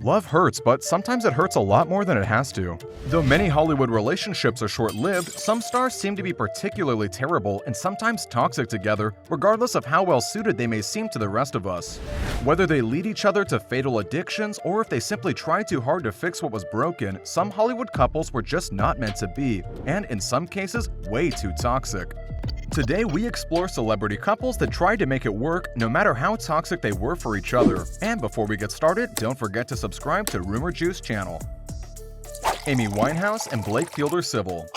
Love hurts, but sometimes it hurts a lot more than it has to. Though many Hollywood relationships are short-lived, some stars seem to be particularly terrible and sometimes toxic together, regardless of how well suited they may seem to the rest of us. Whether they lead each other to fatal addictions or if they simply try too hard to fix what was broken, some Hollywood couples were just not meant to be, and in some cases, way too toxic. Today, we explore celebrity couples that tried to make it work no matter how toxic they were for each other. And before we get started, don't forget to subscribe to Rumour Juice channel. Amy Winehouse and Blake FielderCivil.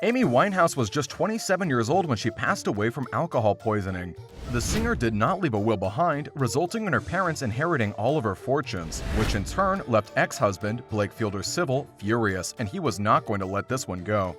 Amy Winehouse was just 27 years old when she passed away from alcohol poisoning. The singer did not leave a will behind, resulting in her parents inheriting all of her fortunes, which in turn left ex-husband Blake FielderCivil furious, and he was not going to let this one go.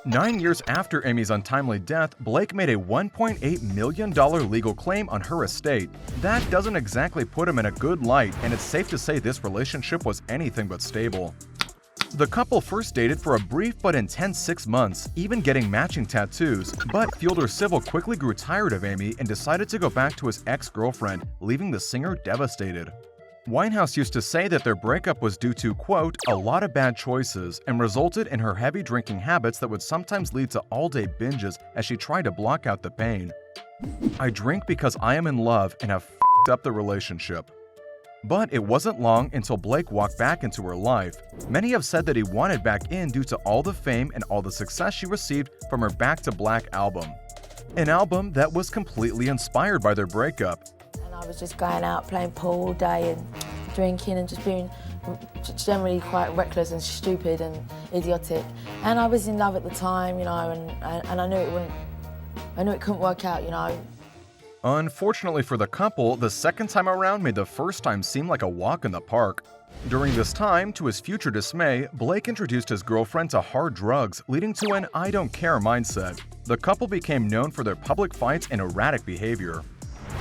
9 years after Amy's untimely death, Blake made a $1.8 million legal claim on her estate. That doesn't exactly put him in a good light, and it's safe to say this relationship was anything but stable. The couple first dated for a brief but intense 6 months, even getting matching tattoos, but FielderCivil quickly grew tired of Amy and decided to go back to his ex-girlfriend, leaving the singer devastated. Winehouse used to say that their breakup was due to, quote, a lot of bad choices, and resulted in her heavy drinking habits that would sometimes lead to all-day binges as she tried to block out the pain. I drink because I am in love and have f***ed up the relationship. But it wasn't long until Blake walked back into her life. Many have said that he wanted back in due to all the fame and all the success she received from her Back to Black album. An album that was completely inspired by their breakup. I was just going out playing pool all day and drinking and just being generally quite reckless and stupid and idiotic. And I was in love at the time, you know, and I knew it couldn't work out, you know. Unfortunately for the couple, the second time around made the first time seem like a walk in the park. During this time, to his future dismay, Blake introduced his girlfriend to hard drugs, leading to an I don't care mindset. The couple became known for their public fights and erratic behavior.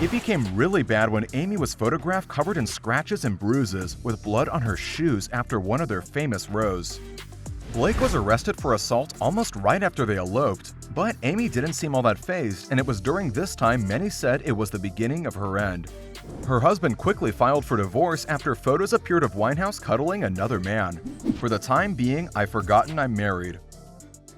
It became really bad when Amy was photographed covered in scratches and bruises with blood on her shoes after one of their famous rows. Blake was arrested for assault almost right after they eloped, but Amy didn't seem all that fazed, and it was during this time many said it was the beginning of her end. Her husband quickly filed for divorce after photos appeared of Winehouse cuddling another man. For the time being, I've forgotten I'm married.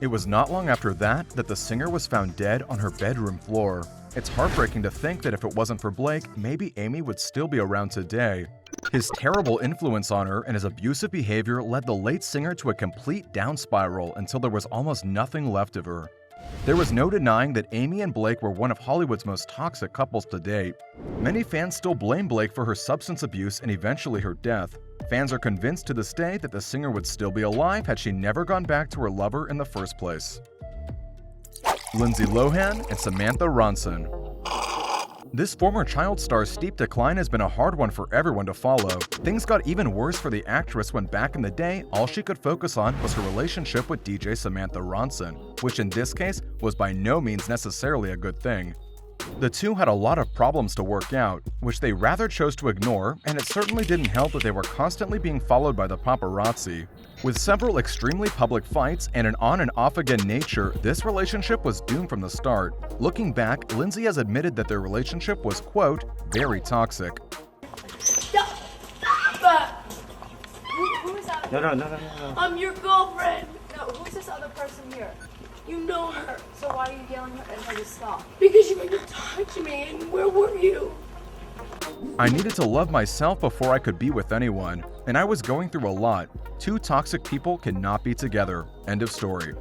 It was not long after that the singer was found dead on her bedroom floor. It's heartbreaking to think that if it wasn't for Blake, maybe Amy would still be around today. His terrible influence on her and his abusive behavior led the late singer to a complete down spiral until there was almost nothing left of her. There was no denying that Amy and Blake were one of Hollywood's most toxic couples to date. Many fans still blame Blake for her substance abuse and eventually her death. Fans are convinced to this day that the singer would still be alive had she never gone back to her lover in the first place. Lindsay Lohan and Samantha Ronson. This former child star's steep decline has been a hard one for everyone to follow. Things got even worse for the actress when back in the day, all she could focus on was her relationship with DJ Samantha Ronson, which in this case was by no means necessarily a good thing. The two had a lot of problems to work out, which they rather chose to ignore, and it certainly didn't help that they were constantly being followed by the paparazzi. With several extremely public fights and an on and off again nature, this relationship was doomed from the start. Looking back, Lindsay has admitted that their relationship was, quote, very toxic. Stop it! Who is that? No. I'm your girlfriend. No, who's this other person here? You know her. So why are you yelling at her to stop? Because you made her touch me, and where were you? I needed to love myself before I could be with anyone, and I was going through a lot. Two toxic people cannot be together. End of story.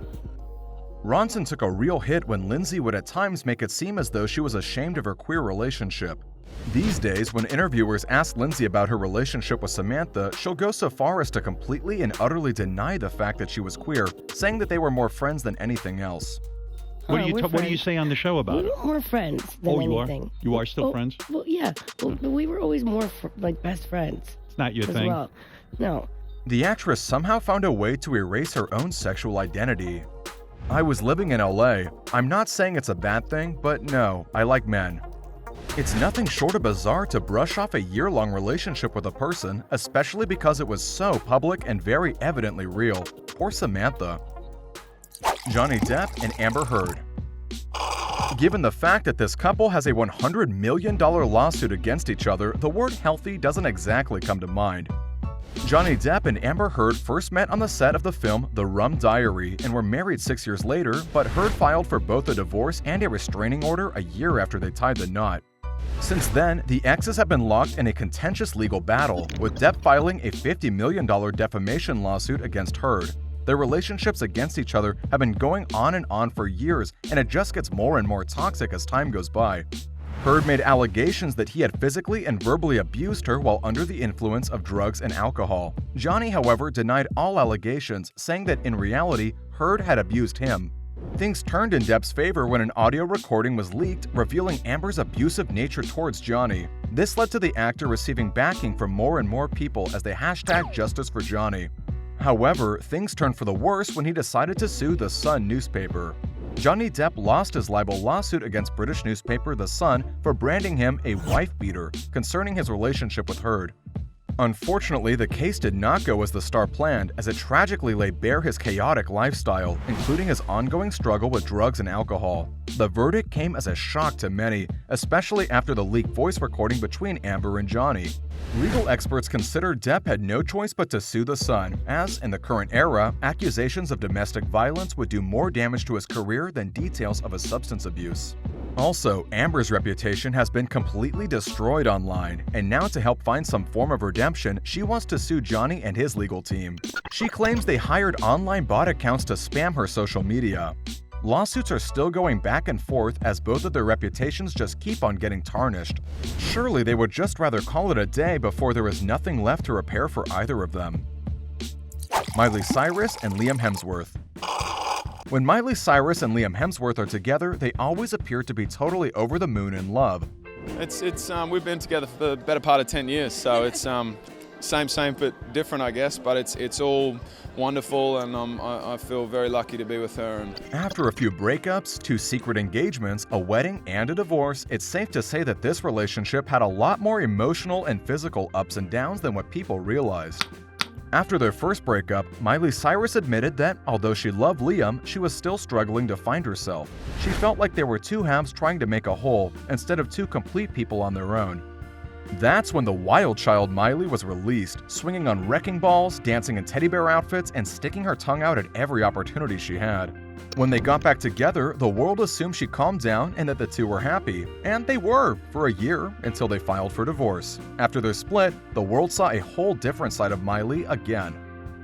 Ronson took a real hit when Lindsay would at times make it seem as though she was ashamed of her queer relationship. These days, when interviewers ask Lindsay about her relationship with Samantha, she'll go so far as to completely and utterly deny the fact that she was queer, saying that they were more friends than anything else. What do you say on the show about it? We're friends than anything. You are still friends? Well, yeah. Well, we were always more like best friends. It's not your thing? Well. No. The actress somehow found a way to erase her own sexual identity. I was living in LA. I'm not saying it's a bad thing, but no, I like men. It's nothing short of bizarre to brush off a year-long relationship with a person, especially because it was so public and very evidently real. Poor Samantha. Johnny Depp and Amber Heard. Given the fact that this couple has a $100 million lawsuit against each other, the word healthy doesn't exactly come to mind. Johnny Depp and Amber Heard first met on the set of the film The Rum Diary and were married 6 years later, but Heard filed for both a divorce and a restraining order a year after they tied the knot. Since then, the exes have been locked in a contentious legal battle, with Depp filing a $50 million defamation lawsuit against Heard. Their relationships against each other have been going on and on for years, and it just gets more and more toxic as time goes by. Heard made allegations that he had physically and verbally abused her while under the influence of drugs and alcohol. Johnny, however, denied all allegations, saying that in reality, Heard had abused him. Things turned in Depp's favor when an audio recording was leaked revealing Amber's abusive nature towards Johnny. This led to the actor receiving backing from more and more people as they hashtag Justice for Johnny. However, things turned for the worse when he decided to sue The Sun newspaper. Johnny Depp lost his libel lawsuit against British newspaper The Sun for branding him a wife-beater concerning his relationship with Heard. Unfortunately, the case did not go as the star planned, as it tragically laid bare his chaotic lifestyle, including his ongoing struggle with drugs and alcohol. The verdict came as a shock to many, especially after the leaked voice recording between Amber and Johnny. Legal experts consider Depp had no choice but to sue The Sun, as, in the current era, accusations of domestic violence would do more damage to his career than details of his substance abuse. Also, Amber's reputation has been completely destroyed online, and now to help find some form of redemption, she wants to sue Johnny and his legal team. She claims they hired online bot accounts to spam her social media. Lawsuits are still going back and forth as both of their reputations just keep on getting tarnished. Surely they would just rather call it a day before there is nothing left to repair for either of them. Miley Cyrus and Liam Hemsworth. When Miley Cyrus and Liam Hemsworth are together, they always appear to be totally over the moon in love. We've been together for the better part of 10 years, so it's same but different, I guess, but it's all wonderful, and I feel very lucky to be with her. And after a few breakups, 2 secret engagements, a wedding, and a divorce, it's safe to say that this relationship had a lot more emotional and physical ups and downs than what people realized. After their first breakup, Miley Cyrus admitted that, although she loved Liam, she was still struggling to find herself. She felt like there were 2 halves trying to make a whole, instead of 2 complete people on their own. That's when the wild child Miley was released, swinging on wrecking balls, dancing in teddy bear outfits, and sticking her tongue out at every opportunity she had. When they got back together, the world assumed she calmed down and that the 2 were happy. And they were, for a year, until they filed for divorce. After their split, the world saw a whole different side of Miley again.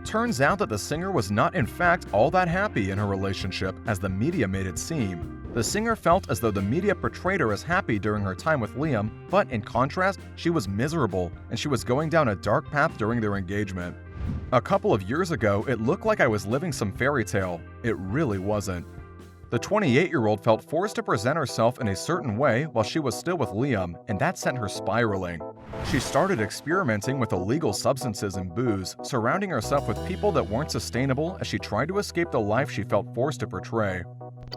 Turns out that the singer was not in fact all that happy in her relationship as the media made it seem. The singer felt as though the media portrayed her as happy during her time with Liam, but in contrast, she was miserable and she was going down a dark path during their engagement. A couple of years ago, it looked like I was living some fairy tale. It really wasn't. The 28-year-old felt forced to present herself in a certain way while she was still with Liam, and that sent her spiraling. She started experimenting with illegal substances and booze, surrounding herself with people that weren't sustainable as she tried to escape the life she felt forced to portray.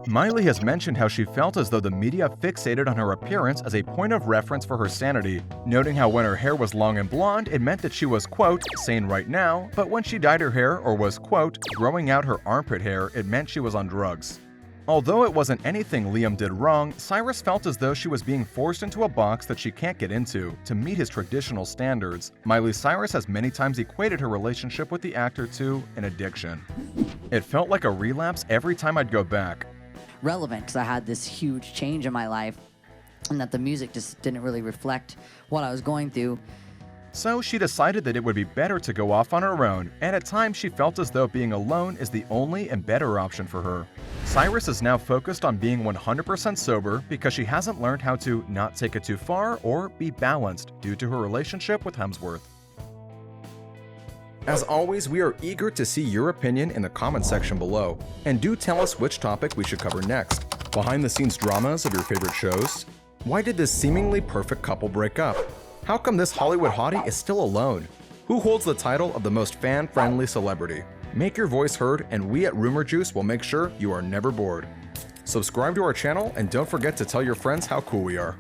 Miley has mentioned how she felt as though the media fixated on her appearance as a point of reference for her sanity, noting how when her hair was long and blonde, it meant that she was, quote, sane right now, but when she dyed her hair or was, quote, growing out her armpit hair, it meant she was on drugs. Although it wasn't anything Liam did wrong, Cyrus felt as though she was being forced into a box that she can't get into to meet his traditional standards. Miley Cyrus has many times equated her relationship with the actor to an addiction. It felt like a relapse every time I'd go back. Relevant because I had this huge change in my life and that the music just didn't really reflect what I was going through. So she decided that it would be better to go off on her own, and at times she felt as though being alone is the only and better option for her. Cyrus is now focused on being 100% sober because she hasn't learned how to not take it too far or be balanced due to her relationship with Hemsworth. As always, we are eager to see your opinion in the comment section below, and do tell us which topic we should cover next. Behind the scenes dramas of your favorite shows? Why did this seemingly perfect couple break up? How come this Hollywood hottie is still alone? Who holds the title of the most fan-friendly celebrity? Make your voice heard, and we at Rumour Juice will make sure you are never bored. Subscribe to our channel, and don't forget to tell your friends how cool we are.